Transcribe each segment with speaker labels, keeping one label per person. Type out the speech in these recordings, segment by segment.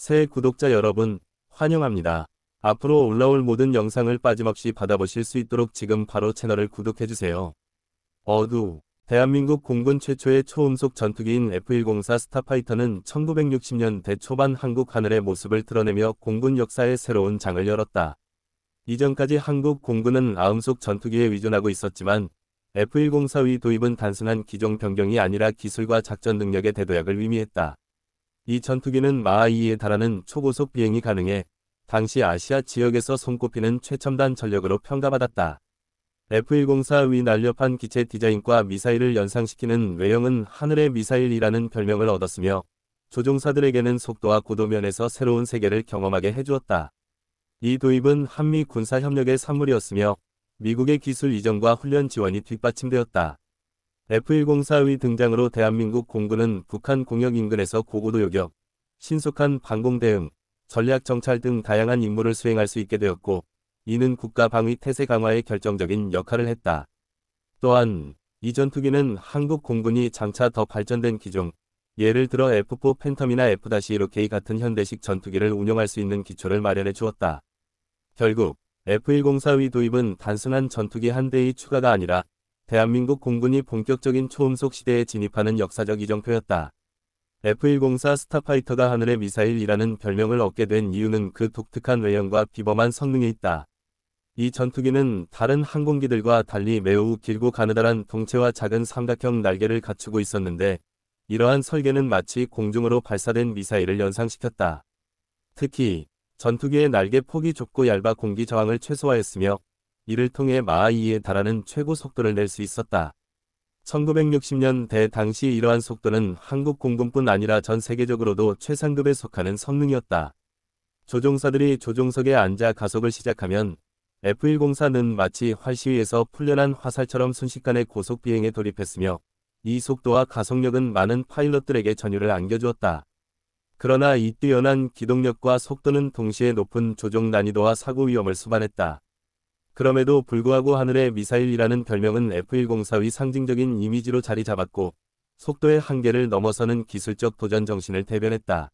Speaker 1: 새 구독자 여러분, 환영합니다. 앞으로 올라올 모든 영상을 빠짐없이 받아보실 수 있도록 지금 바로 채널을 구독해주세요. 대한민국 공군 최초의 초음속 전투기인 F-104 스타파이터는 1960년대 초반 한국 하늘의 모습을 드러내며 공군 역사의 새로운 장을 열었다. 이전까지 한국 공군은 아음속 전투기에 의존하고 있었지만 F-104의 도입은 단순한 기종 변경이 아니라 기술과 작전 능력의 대도약을 의미했다. 이 전투기는 마하2에 달하는 초고속 비행이 가능해 당시 아시아 지역에서 손꼽히는 최첨단 전력으로 평가받았다. F-104의 날렵한 기체 디자인과 미사일을 연상시키는 외형은 하늘의 미사일이라는 별명을 얻었으며 조종사들에게는 속도와 고도 면에서 새로운 세계를 경험하게 해주었다. 이 도입은 한미 군사협력의 산물이었으며 미국의 기술 이전과 훈련 지원이 뒷받침되었다. F-104의 등장으로 대한민국 공군은 북한 공역 인근에서 고고도 요격, 신속한 방공 대응, 전략 정찰 등 다양한 임무를 수행할 수 있게 되었고, 이는 국가 방위 태세 강화에 결정적인 역할을 했다. 또한 이 전투기는 한국 공군이 장차 더 발전된 기종, 예를 들어 F4 팬텀이나 F-1K 같은 현대식 전투기를 운용할 수 있는 기초를 마련해 주었다. 결국 F-104의 도입은 단순한 전투기 한 대의 추가가 아니라 대한민국 공군이 본격적인 초음속 시대에 진입하는 역사적 이정표였다. F-104 스타파이터가 하늘의 미사일이라는 별명을 얻게 된 이유는 그 독특한 외형과 비범한 성능에 있다. 이 전투기는 다른 항공기들과 달리 매우 길고 가느다란 동체와 작은 삼각형 날개를 갖추고 있었는데, 이러한 설계는 마치 공중으로 발사된 미사일을 연상시켰다. 특히 전투기의 날개 폭이 좁고 얇아 공기 저항을 최소화했으며, 이를 통해 마하2에 달하는 최고 속도를 낼 수 있었다. 1960년대 당시 이러한 속도는 한국 공군뿐 아니라 전 세계적으로도 최상급에 속하는 성능이었다. 조종사들이 조종석에 앉아 가속을 시작하면 F-104는 마치 활시 위에서 풀려난 화살처럼 순식간에 고속 비행에 돌입했으며, 이 속도와 가속력은 많은 파일럿들에게 전율을 안겨주었다. 그러나 이 뛰어난 기동력과 속도는 동시에 높은 조종 난이도와 사고 위험을 수반했다. 그럼에도 불구하고 하늘의 미사일이라는 별명은 F-104의 상징적인 이미지로 자리 잡았고, 속도의 한계를 넘어서는 기술적 도전 정신을 대변했다.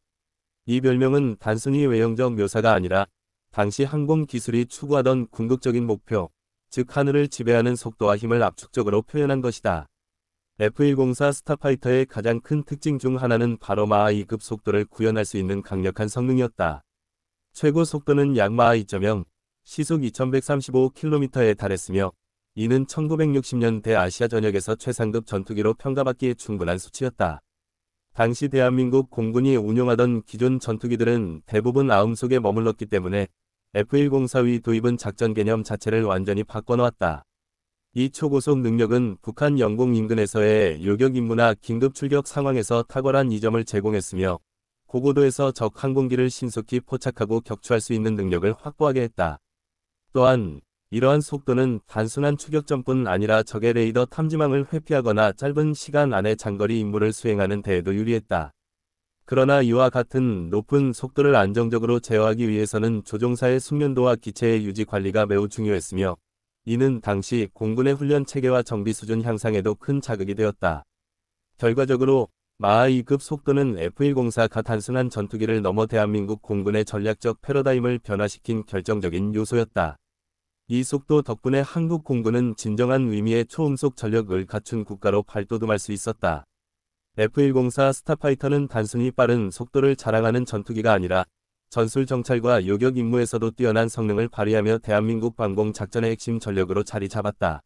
Speaker 1: 이 별명은 단순히 외형적 묘사가 아니라 당시 항공 기술이 추구하던 궁극적인 목표, 즉 하늘을 지배하는 속도와 힘을 압축적으로 표현한 것이다. F-104 스타파이터의 가장 큰 특징 중 하나는 바로 마하2급 속도를 구현할 수 있는 강력한 성능이었다. 최고 속도는 약 마하 2.0, 시속 2135km에 달했으며, 이는 1960년대 아시아 전역에서 최상급 전투기로 평가받기에 충분한 수치였다. 당시 대한민국 공군이 운용하던 기존 전투기들은 대부분 아음속에 머물렀기 때문에 F-104의 도입은 작전 개념 자체를 완전히 바꿔놓았다. 이 초고속 능력은 북한 영공 인근에서의 요격 임무나 긴급 출격 상황에서 탁월한 이점을 제공했으며, 고고도에서 적 항공기를 신속히 포착하고 격추할 수 있는 능력을 확보하게 했다. 또한 이러한 속도는 단순한 추격전뿐 아니라 적의 레이더 탐지망을 회피하거나 짧은 시간 안에 장거리 임무를 수행하는 데에도 유리했다. 그러나 이와 같은 높은 속도를 안정적으로 제어하기 위해서는 조종사의 숙련도와 기체의 유지 관리가 매우 중요했으며, 이는 당시 공군의 훈련 체계와 정비 수준 향상에도 큰 자극이 되었다. 결과적으로 마하2급 속도는 F-104가 단순한 전투기를 넘어 대한민국 공군의 전략적 패러다임을 변화시킨 결정적인 요소였다. 이 속도 덕분에 한국 공군은 진정한 의미의 초음속 전력을 갖춘 국가로 발돋움할 수 있었다. F-104 스타파이터는 단순히 빠른 속도를 자랑하는 전투기가 아니라 전술 정찰과 요격 임무에서도 뛰어난 성능을 발휘하며 대한민국 방공 작전의 핵심 전력으로 자리 잡았다.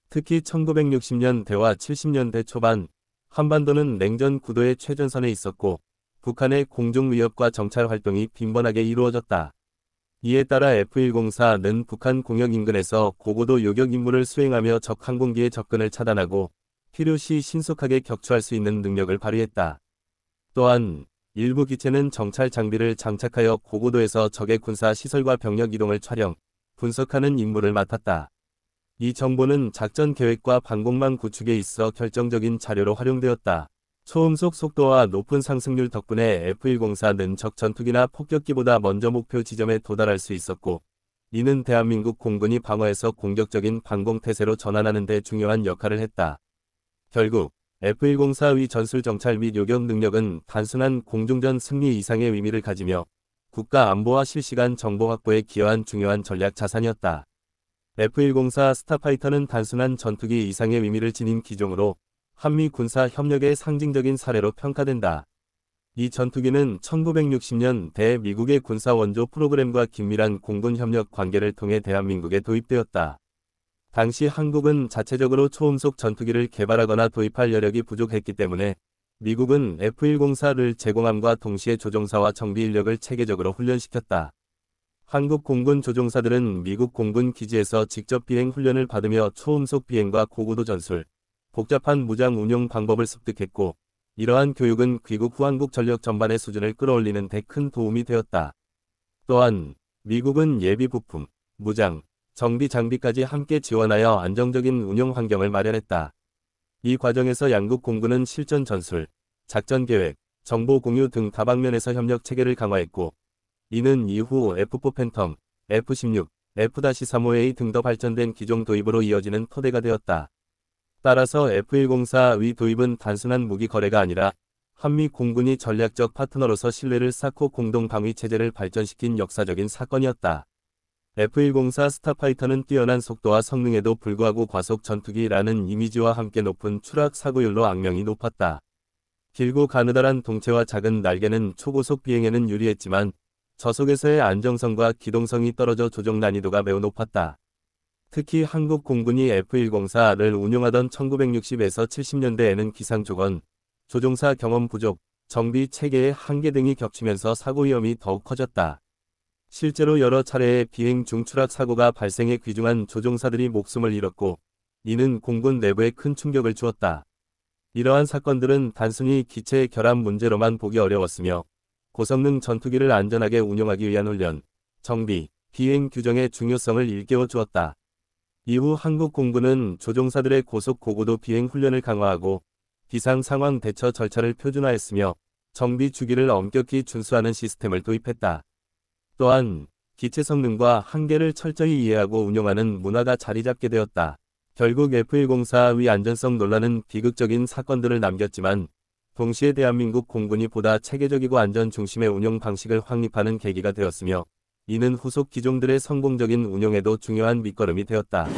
Speaker 1: 특히 1960년대와 70년대 초반, 한반도는 냉전 구도의 최전선에 있었고, 북한의 공중 위협과 정찰 활동이 빈번하게 이루어졌다. 이에 따라 F-104는 북한 공역 인근에서 고고도 요격 임무를 수행하며 적 항공기의 접근을 차단하고 필요시 신속하게 격추할 수 있는 능력을 발휘했다. 또한 일부 기체는 정찰 장비를 장착하여 고고도에서 적의 군사 시설과 병력 이동을 촬영, 분석하는 임무를 맡았다. 이 정보는 작전 계획과 방공망 구축에 있어 결정적인 자료로 활용되었다. 초음속 속도와 높은 상승률 덕분에 F-104는 적 전투기나 폭격기보다 먼저 목표 지점에 도달할 수 있었고, 이는 대한민국 공군이 방어에서 공격적인 방공태세로 전환하는 데 중요한 역할을 했다. 결국 F-104의 전술 정찰 및 요격 능력은 단순한 공중전 승리 이상의 의미를 가지며 국가 안보와 실시간 정보 확보에 기여한 중요한 전략 자산이었다. F-104 스타파이터는 단순한 전투기 이상의 의미를 지닌 기종으로 한미 군사 협력의 상징적인 사례로 평가된다. 이 전투기는 1960년 대미국의 군사 원조 프로그램과 긴밀한 공군 협력 관계를 통해 대한민국에 도입되었다. 당시 한국은 자체적으로 초음속 전투기를 개발하거나 도입할 여력이 부족했기 때문에 미국은 F-104를 제공함과 동시에 조종사와 정비 인력을 체계적으로 훈련시켰다. 한국 공군 조종사들은 미국 공군 기지에서 직접 비행 훈련을 받으며 초음속 비행과 고고도 전술, 복잡한 무장 운용 방법을 습득했고, 이러한 교육은 귀국 후 한국 전력 전반의 수준을 끌어올리는 데 큰 도움이 되었다. 또한 미국은 예비 부품, 무장, 정비 장비까지 함께 지원하여 안정적인 운용 환경을 마련했다. 이 과정에서 양국 공군은 실전 전술, 작전 계획, 정보 공유 등 다방면에서 협력 체계를 강화했고, 이는 이후 F4 팬텀, F-16, F-35A 등 더 발전된 기종 도입으로 이어지는 토대가 되었다. 따라서 F-104의 도입은 단순한 무기 거래가 아니라 한미 공군이 전략적 파트너로서 신뢰를 쌓고 공동 방위 체제를 발전시킨 역사적인 사건이었다. F-104 스타파이터는 뛰어난 속도와 성능에도 불구하고 과속 전투기라는 이미지와 함께 높은 추락 사고율로 악명이 높았다. 길고 가느다란 동체와 작은 날개는 초고속 비행에는 유리했지만 저속에서의 안정성과 기동성이 떨어져 조종 난이도가 매우 높았다. 특히 한국 공군이 F-104를 운용하던 1960에서 70년대에는 기상 조건, 조종사 경험 부족, 정비 체계의 한계 등이 겹치면서 사고 위험이 더욱 커졌다. 실제로 여러 차례의 비행 중 추락 사고가 발생해 귀중한 조종사들이 목숨을 잃었고, 이는 공군 내부에 큰 충격을 주었다. 이러한 사건들은 단순히 기체 결함 문제로만 보기 어려웠으며, 고성능 전투기를 안전하게 운용하기 위한 훈련, 정비, 비행 규정의 중요성을 일깨워 주었다. 이후 한국 공군은 조종사들의 고속 고고도 비행 훈련을 강화하고 비상 상황 대처 절차를 표준화했으며 정비 주기를 엄격히 준수하는 시스템을 도입했다. 또한 기체 성능과 한계를 철저히 이해하고 운용하는 문화가 자리 잡게 되었다. 결국 F-104의 안전성 논란은 비극적인 사건들을 남겼지만 동시에 대한민국 공군이 보다 체계적이고 안전 중심의 운용 방식을 확립하는 계기가 되었으며 이는 후속 기종들의 성공적인 운용에도 중요한 밑거름이 되었다.